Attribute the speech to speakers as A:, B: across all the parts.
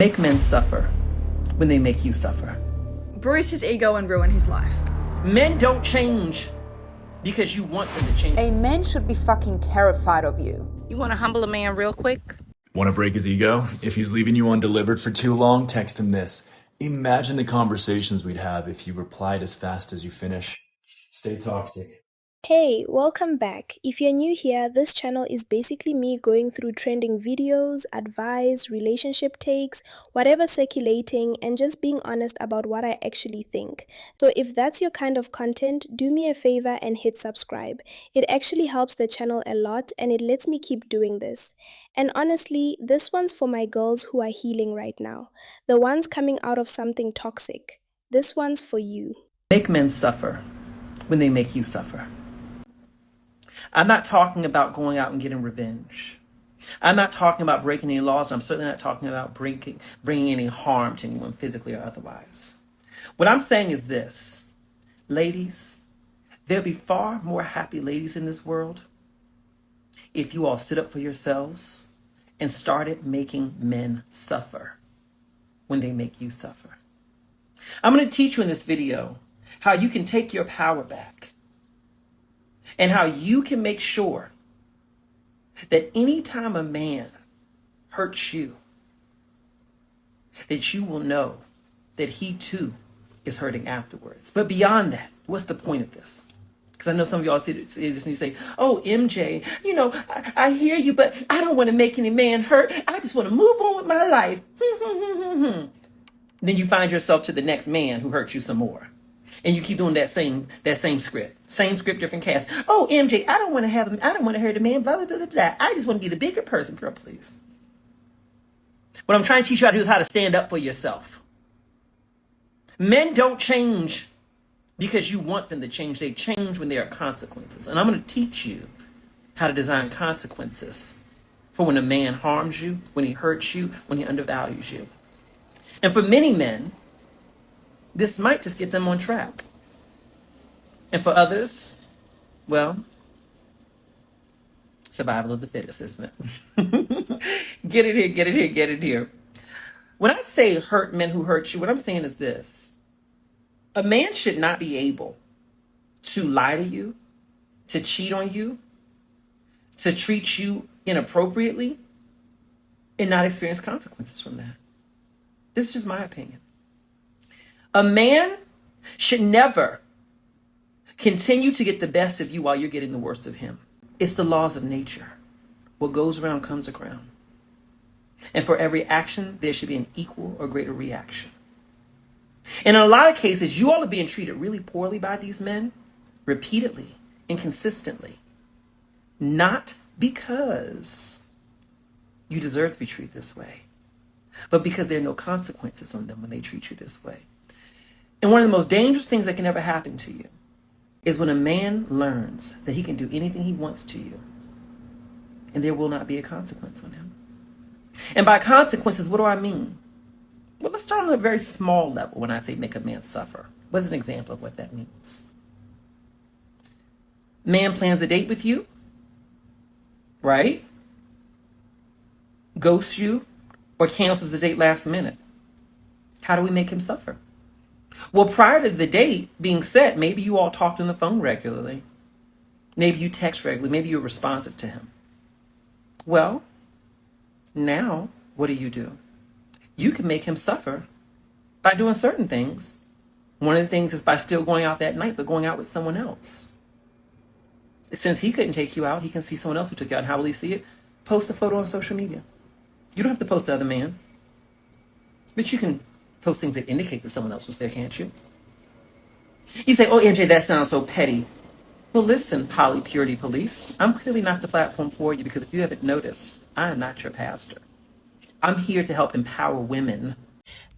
A: Make men suffer when they make you suffer.
B: Bruise his ego and ruin his life.
A: Men don't change because you want them to change.
C: A man should be fucking terrified of you.
D: You want to humble a man real quick?
E: Want to break his ego? If he's leaving you undelivered for too long, text him this. Imagine the conversations we'd have if you replied as fast as you finish. Stay toxic.
F: Hey, welcome back. If you're new here, this channel is basically me going through trending videos, advice, relationship takes, whatever circulating, and just being honest about what I actually think. So if that's your kind of content, do me a favor and hit subscribe. It actually helps the channel a lot and it lets me keep doing this. And honestly, this one's for my girls who are healing right now. The ones coming out of something toxic. This one's for you.
A: Make men suffer when they make you suffer. I'm not talking about going out and getting revenge. I'm not talking about breaking any laws. And I'm certainly not talking about bringing any harm to anyone physically or otherwise. What I'm saying is this, ladies, there'll be far more happy ladies in this world if you all stood up for yourselves and started making men suffer when they make you suffer. I'm going to teach you in this video how you can take your power back and how you can make sure that anytime a man hurts you, that you will know that he too is hurting afterwards. But beyond that, what's the point of this? Because I know some of y'all see this and you say, oh, MJ, I hear you, but I don't want to make any man hurt. I just want to move on with my life. Then you find yourself to the next man who hurts you some more. And you keep doing that same script. Same script, different cast. Oh, MJ, I don't want to hurt a man, blah, blah, blah, blah, blah. I just want to be the bigger person. Girl, please. What I'm trying to teach you how to do is how to stand up for yourself. Men don't change because you want them to change. They change when there are consequences. And I'm going to teach you how to design consequences for when a man harms you, when he hurts you, when he undervalues you. And for many men, this might just get them on track. And for others, well, survival of the fittest, isn't it? Get it here. When I say hurt men who hurt you, what I'm saying is this. A man should not be able to lie to you, to cheat on you, to treat you inappropriately, and not experience consequences from that. This is just my opinion. A man should never continue to get the best of you while you're getting the worst of him. It's the laws of nature. What goes around comes around. And for every action, there should be an equal or greater reaction. And in a lot of cases, you all are being treated really poorly by these men, repeatedly and consistently. Not because you deserve to be treated this way, but because there are no consequences on them when they treat you this way. And one of the most dangerous things that can ever happen to you is when a man learns that he can do anything he wants to you and there will not be a consequence on him. And by consequences, what do I mean? Well, let's start on a very small level when I say make a man suffer. What's an example of what that means? Man plans a date with you, right? Ghosts you or cancels the date last minute. How do we make him suffer? Well, prior to the date being set, maybe you all talked on the phone regularly. Maybe you text regularly. Maybe you're responsive to him. Well, now what do? You can make him suffer by doing certain things. One of the things is by still going out that night, but going out with someone else. Since he couldn't take you out, he can see someone else who took you out. And how will he see it? Post a photo on social media. You don't have to post the other man, but you can post things that indicate that someone else was there, can't you? You say, oh, MJ, that sounds so petty. Well, listen, poly purity police, I'm clearly not the platform for you because if you haven't noticed, I am not your pastor. I'm here to help empower women.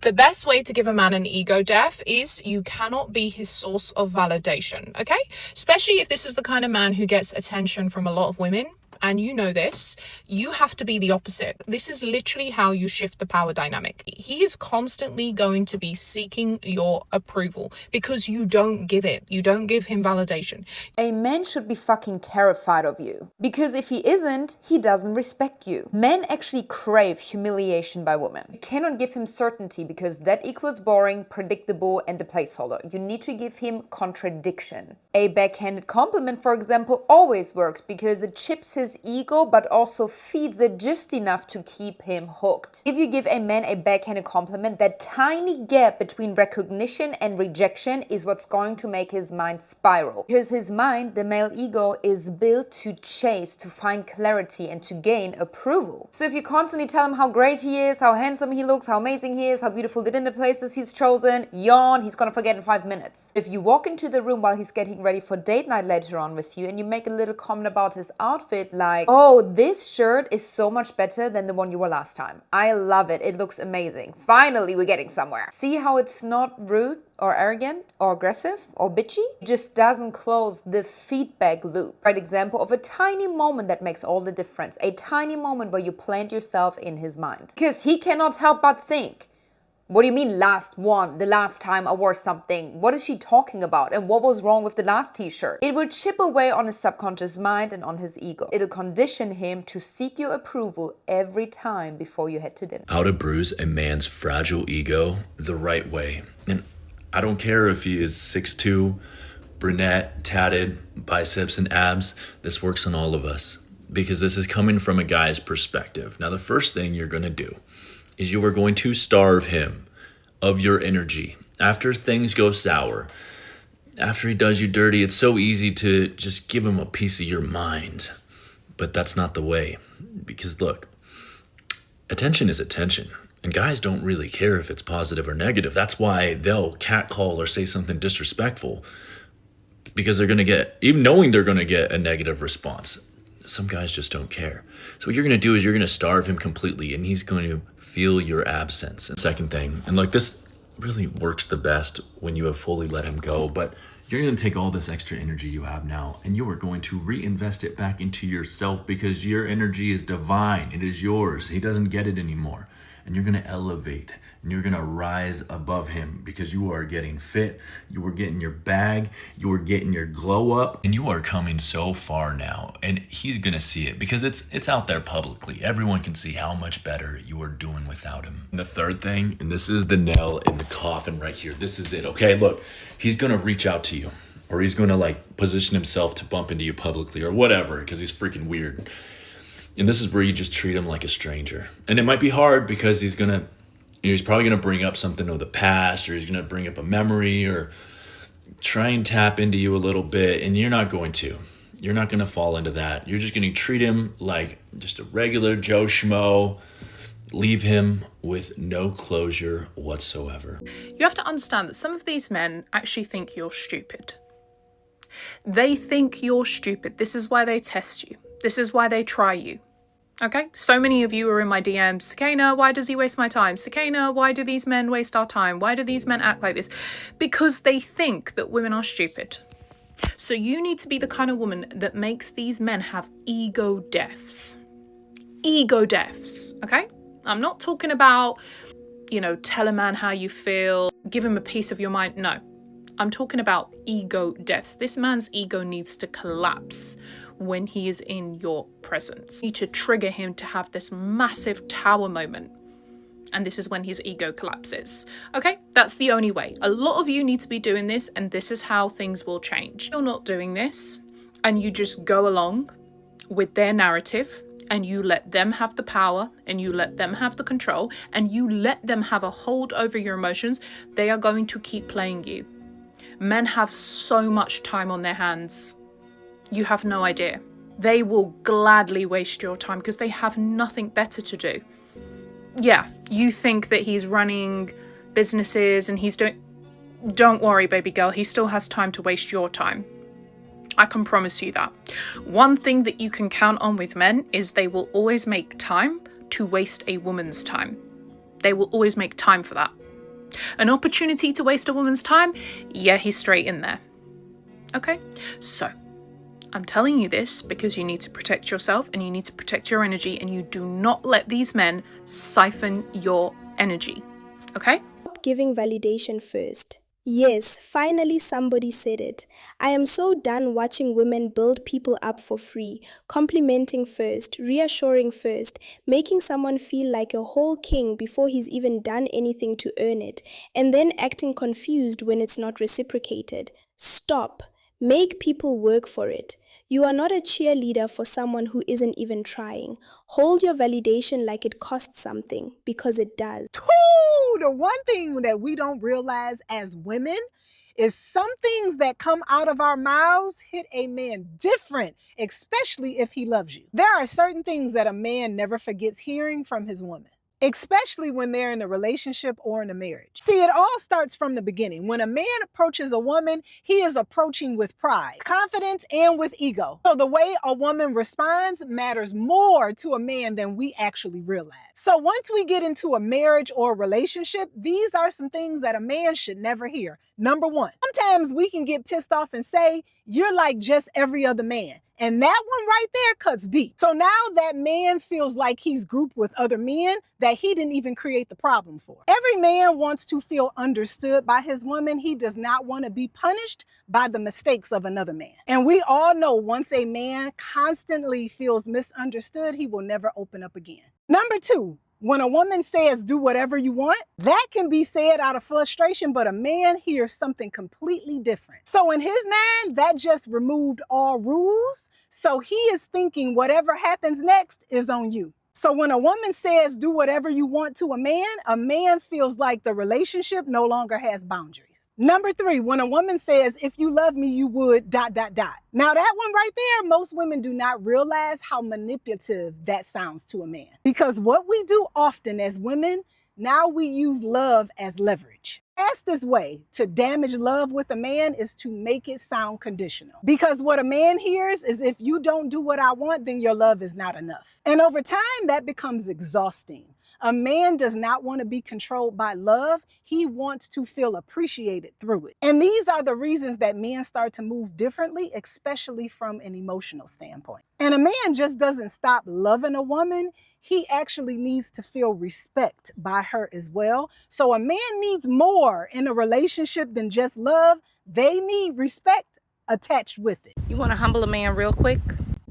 G: The best way to give a man an ego death is you cannot be his source of validation, okay? Especially if this is the kind of man who gets attention from a lot of women. and you know this, you have to be the opposite. This is literally how you shift the power dynamic. He is constantly going to be seeking your approval because you don't give it. You don't give him validation.
C: A man should be fucking terrified of you. Because if he isn't, he doesn't respect you. Men actually crave humiliation by women. You cannot give him certainty because that equals boring, predictable, and a placeholder. You need to give him contradiction. A backhanded compliment, for example, always works because it chips his ego but also feeds it just enough to keep him hooked. If you give a man a backhanded compliment, that tiny gap between recognition and rejection is what's going to make his mind spiral. Because his mind, the male ego, is built to chase, to find clarity, and to gain approval. So if you constantly tell him how great he is, how handsome he looks, how amazing he is, how beautiful the dinner places he's chosen, yawn, he's gonna forget in 5 minutes. If you walk into the room while he's getting ready for date night later on with you and you make a little comment about his outfit like, oh, this shirt is so much better than the one you wore last time. I love it. It looks amazing. Finally, we're getting somewhere. See how it's not rude or arrogant or aggressive or bitchy? It just doesn't close the feedback loop. Right example of a tiny moment that makes all the difference. A tiny moment where you plant yourself in his mind. Because he cannot help but think, what do you mean last one? The last time I wore something? What is she talking about? And what was wrong with the last t-shirt? It will chip away on his subconscious mind and on his ego. It'll condition him to seek your approval every time before you head to dinner.
E: How to bruise a man's fragile ego the right way. And I don't care if he is 6'2", brunette, tatted, biceps and abs. This works on all of us because this is coming from a guy's perspective. Now, the first thing you're going to do is you are going to starve him of your energy. After things go sour, after he does you dirty, it's so easy to just give him a piece of your mind. But that's not the way. Because look, attention is attention. And guys don't really care if it's positive or negative. That's why they'll catcall or say something disrespectful. Because they're going to get, even knowing they're going to get a negative response. Some guys just don't care. So what you're going to do is you're going to starve him completely and he's going to feel your absence. And second thing, and like this really works the best when you have fully let him go, but you're going to take all this extra energy you have now and you are going to reinvest it back into yourself because your energy is divine. It is yours. He doesn't get it anymore. And you're going to elevate and you're going to rise above him because you are getting fit, you are getting your bag, you are getting your glow up, and you are coming so far now. And he's going to see it because it's out there publicly. Everyone can see how much better you are doing without him. And the third thing, and this is the nail in the coffin right here. This is it. Okay, look, he's going to reach out to you or he's going to like position himself to bump into you publicly or whatever because he's freaking weird. And this is where you just treat him like a stranger. And it might be hard because he's probably going to bring up something of the past or he's going to bring up a memory or try and tap into you a little bit. And you're not going to. You're not going to fall into that. You're just going to treat him like just a regular Joe Schmo. Leave him with no closure whatsoever.
G: You have to understand that some of these men actually think you're stupid. They think you're stupid. This is why they test you. This is why they try you. Okay? So many of you are in my DMs. Sakina, why does he waste my time? Sakina, why do these men waste our time? Why do these men act like this? Because they think that women are stupid. So you need to be the kind of woman that makes these men have ego deaths. Ego deaths. Okay? I'm not talking about, tell a man how you feel, give him a piece of your mind. No. I'm talking about ego deaths. This man's ego needs to collapse when he is in your presence. You need to trigger him to have this massive tower moment. And this is when his ego collapses. Okay, that's the only way. A lot of you need to be doing this and this is how things will change. You're not doing this and you just go along with their narrative and you let them have the power and you let them have the control and you let them have a hold over your emotions, they are going to keep playing you. Men have so much time on their hands. You have no idea. They will gladly waste your time because they have nothing better to do. Yeah, you think that he's running businesses and he's doing... Don't worry, baby girl. He still has time to waste your time. I can promise you that. One thing that you can count on with men is they will always make time to waste a woman's time. They will always make time for that. An opportunity to waste a woman's time? Yeah, he's straight in there. Okay? So... I'm telling you this because you need to protect yourself and you need to protect your energy, and you do not let these men siphon your energy. Okay?
F: Stop giving validation first. Yes, finally somebody said it. I am so done watching women build people up for free, complimenting first, reassuring first, making someone feel like a whole king before he's even done anything to earn it, and then acting confused when it's not reciprocated. Stop. Make people work for it. You are not a cheerleader for someone who isn't even trying. Hold your validation like it costs something, because it does.
H: The one thing that we don't realize as women is some things that come out of our mouths hit a man different, especially if he loves you. There are certain things that a man never forgets hearing from his woman, especially when they're in a relationship or in a marriage. See, it all starts from the beginning. When a man approaches a woman, he is approaching with pride, confidence, and with ego. So the way a woman responds matters more to a man than we actually realize. So once we get into a marriage or a relationship, these are some things that a man should never hear. Number one, sometimes we can get pissed off and say, you're like just every other man. And that one right there cuts deep. So now that man feels like he's grouped with other men that he didn't even create the problem for. Every man wants to feel understood by his woman. He does not want to be punished by the mistakes of another man. And we all know once a man constantly feels misunderstood, he will never open up again. Number two, when a woman says, do whatever you want, that can be said out of frustration, but a man hears something completely different. So in his mind, that just removed all rules. So he is thinking whatever happens next is on you. So when a woman says, do whatever you want to a man feels like the relationship no longer has boundaries. Number three, when a woman says, if you love me, you would ... Now that one right there, most women do not realize how manipulative that sounds to a man. Because what we do often as women, now we use love as leverage. Fastest way to damage love with a man is to make it sound conditional. Because what a man hears is, if you don't do what I want, then your love is not enough. And over time, that becomes exhausting. A man does not want to be controlled by love. He wants to feel appreciated through it. And these are the reasons that men start to move differently, especially from an emotional standpoint. And a man just doesn't stop loving a woman. He actually needs to feel respect by her as well. So a man needs more in a relationship than just love. They need respect attached with it.
D: You want to humble a man real quick?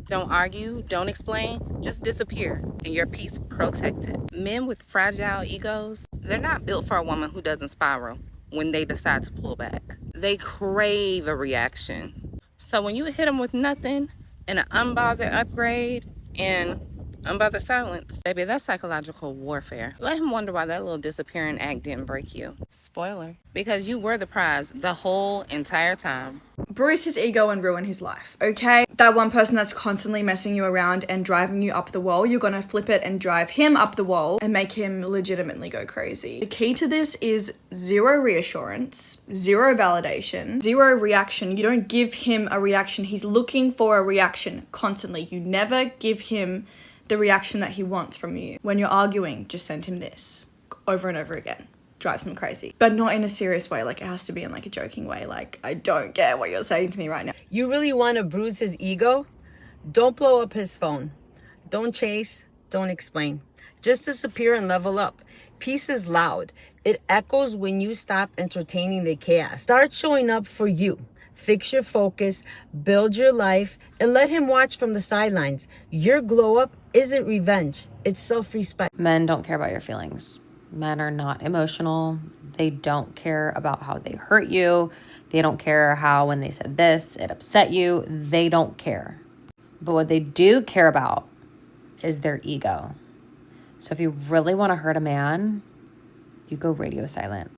D: Don't argue, don't explain, just disappear and your peace protected. Men with fragile egos, they're not built for a woman who doesn't spiral when they decide to pull back. They crave a reaction. So when you hit them with nothing and an unbothered upgrade and unbothered silence, baby, that's psychological warfare. Let him wonder why that little disappearing act didn't break you. Spoiler. Because you were the prize the whole entire time.
B: Bruise his ego and ruin his life, okay? That one person that's constantly messing you around and driving you up the wall, you're gonna flip it and drive him up the wall and make him legitimately go crazy. The key to this is zero reassurance, zero validation, zero reaction. You don't give him a reaction. He's looking for a reaction constantly. You never give him the reaction that he wants from you. When you're arguing, just send him this over and over again. Drives him crazy, but not in a serious way. Like, it has to be in like a joking way. Like, I don't get what you're saying to me right now.
I: You really want to bruise his ego? Don't blow up his phone. Don't chase, don't explain. Just disappear and level up. Peace is loud. It echoes when you stop entertaining the chaos. Start showing up for you. Fix your focus, build your life, and let him watch from the sidelines. Your glow up isn't revenge, it's self-respect.
J: Men don't care about your feelings. Men are not emotional. They don't care about how they hurt you. They don't care how when they said this, it upset you. They don't care. But what they do care about is their ego. So if you really want to hurt a man, you go radio silent.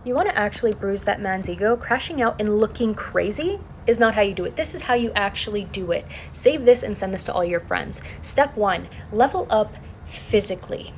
K: You want to actually bruise that man's ego, crashing out and looking crazy is not how you do it. This is how you actually do it. Save this and send this to all your friends. Step 1, level up physically.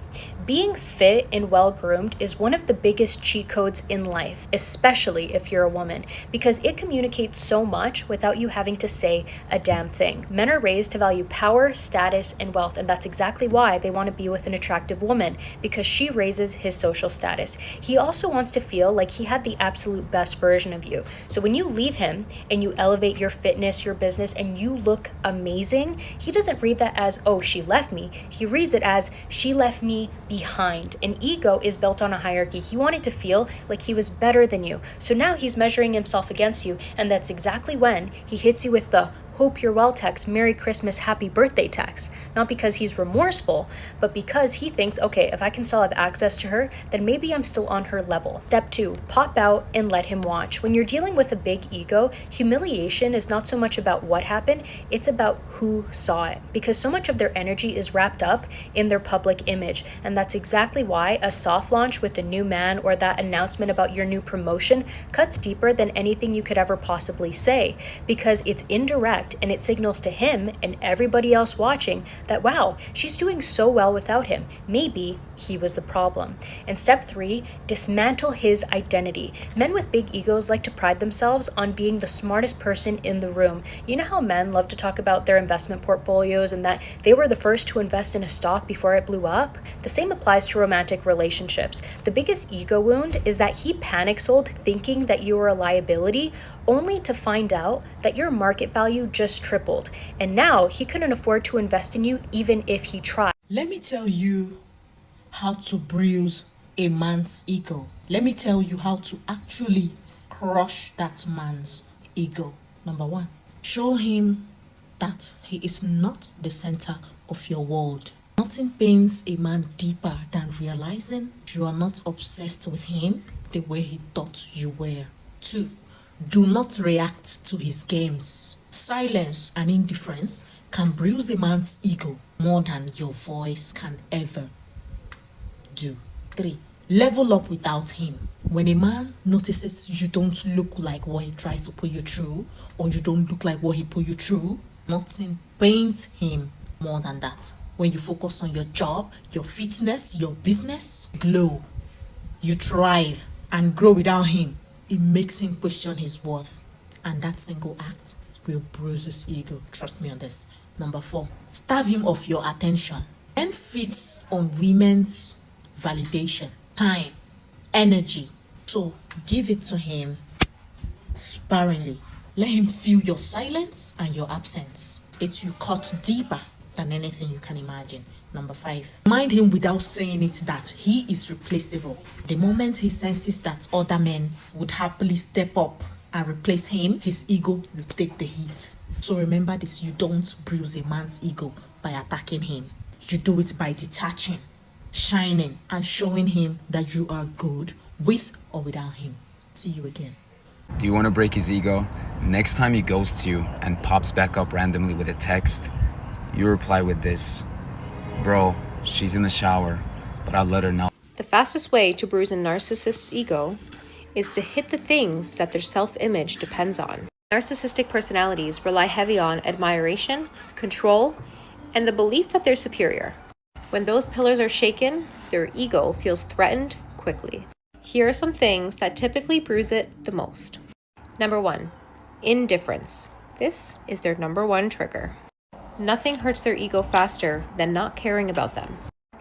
K: Being fit and well-groomed is one of the biggest cheat codes in life, especially if you're a woman, because it communicates so much without you having to say a damn thing. Men are raised to value power, status, and wealth, and that's exactly why they want to be with an attractive woman, because she raises his social status. He also wants to feel like he had the absolute best version of you. So when you leave him and you elevate your fitness, your business, and you look amazing, he doesn't read that as, oh, she left me. He reads it as, she left me behind. An ego is built on a hierarchy. He wanted to feel like he was better than you. So now he's measuring himself against you, and that's exactly when he hits you with the hope you're well text, Merry Christmas, Happy Birthday text. Not because he's remorseful, but because he thinks, okay, if I can still have access to her, then maybe I'm still on her level. Step 2, pop out and let him watch. When you're dealing with a big ego, humiliation is not so much about what happened, it's about who saw it. Because so much of their energy is wrapped up in their public image. And that's exactly why a soft launch with a new man or that announcement about your new promotion cuts deeper than anything you could ever possibly say. Because it's indirect and it signals to him and everybody else watching that, wow, she's doing so well without him. Maybe he was the problem. And step 3, dismantle his identity. Men with big egos like to pride themselves on being the smartest person in the room. You know how men love to talk about their investment portfolios and that they were the first to invest in a stock before it blew up? The same applies to romantic relationships. The biggest ego wound is that he panic sold thinking that you were a liability, only to find out that your market value just tripled. And now he couldn't afford to invest in you even if he tried.
L: Let me tell you how to bruise a man's ego. Let me tell you how to actually crush that man's ego. Number 1, show him that he is not the center of your world. Nothing pains a man deeper than realizing you are not obsessed with him the way he thought you were. 2, do not react to his games. Silence and indifference can bruise a man's ego more than your voice can ever do. 3, level up without him. When a man notices you don't look like what he tries to put you through, or you don't look like what he put you through, nothing pains him more than that. When you focus on your job, your fitness, your business, glow, you thrive and grow without him. It makes him question his worth, and that single act will bruise his ego. Trust me on this. Number 4, starve him of your attention. Men feeds on women's validation, time, energy. So give it to him sparingly. Let him feel your silence and your absence. It will cut deeper than anything you can imagine. Number 5, remind him without saying it that he is replaceable. The moment he senses that other men would happily step up and replace him, his ego will take the heat. So remember this, you don't bruise a man's ego by attacking him. You do it by detaching, shining, and showing him that you are good with or without him. See you again.
M: Do you want to break his ego? Next time he ghosts you and pops back up randomly with a text, you reply with this: bro, she's in the shower, but I'll let her know.
N: The fastest way to bruise a narcissist's ego is to hit the things that their self-image depends on. Narcissistic personalities rely heavy on admiration, control, and the belief that they're superior. When those pillars are shaken, their ego feels threatened quickly. Here are some things that typically bruise it the most. Number 1, indifference. This is their number 1 trigger. Nothing hurts their ego faster than not caring about them.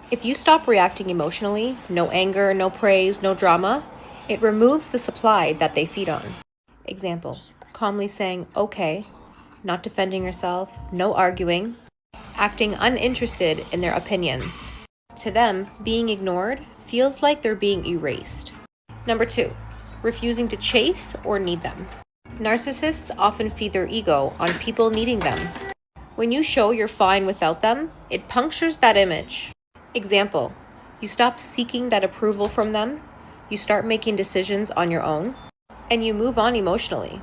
N: If you stop reacting emotionally, no anger, no praise, no drama, it removes the supply that they feed on. Example, calmly saying, okay, not defending yourself, no arguing, acting uninterested in their opinions. To them, being ignored feels like they're being erased. Number 2, refusing to chase or need them. Narcissists often feed their ego on people needing them. When you show you're fine without them, it punctures that image. Example, you stop seeking that approval from them, you start making decisions on your own, and you move on emotionally.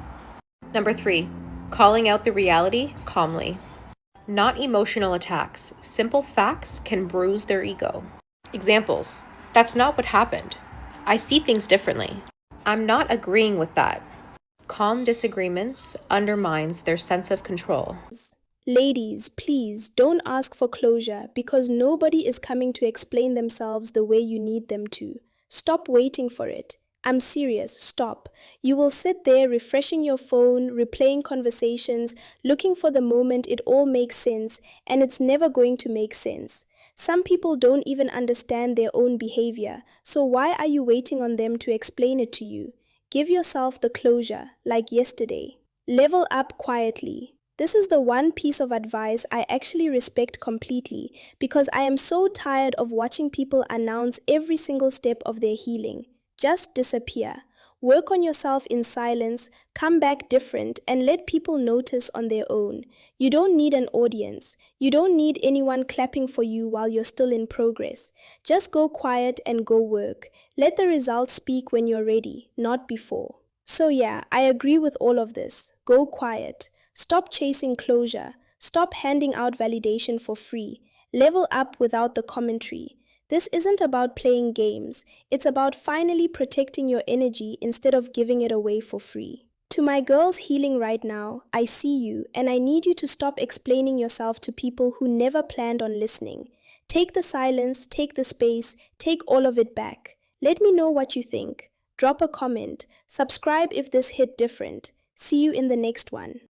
N: Number 3, calling out the reality calmly. Not emotional attacks, simple facts can bruise their ego. Examples, that's not what happened. I see things differently. I'm not agreeing with that. Calm disagreements undermines their sense of control.
F: Ladies, please don't ask for closure because nobody is coming to explain themselves the way you need them to. Stop waiting for it. I'm serious, stop. You will sit there refreshing your phone, replaying conversations, looking for the moment it all makes sense, and it's never going to make sense. Some people don't even understand their own behavior, so why are you waiting on them to explain it to you? Give yourself the closure, like yesterday. Level up quietly. This is the one piece of advice I actually respect completely because I am so tired of watching people announce every single step of their healing. Just disappear. Work on yourself in silence, come back different, and let people notice on their own. You don't need an audience. You don't need anyone clapping for you while you're still in progress. Just go quiet and go work. Let the results speak when you're ready, not before. So yeah, I agree with all of this. Go quiet. Stop chasing closure. Stop handing out validation for free. Level up without the commentary. This isn't about playing games. It's about finally protecting your energy instead of giving it away for free. To my girls healing right now, I see you and I need you to stop explaining yourself to people who never planned on listening. Take the silence, take the space, take all of it back. Let me know what you think. Drop a comment. Subscribe if this hit different. See you in the next one.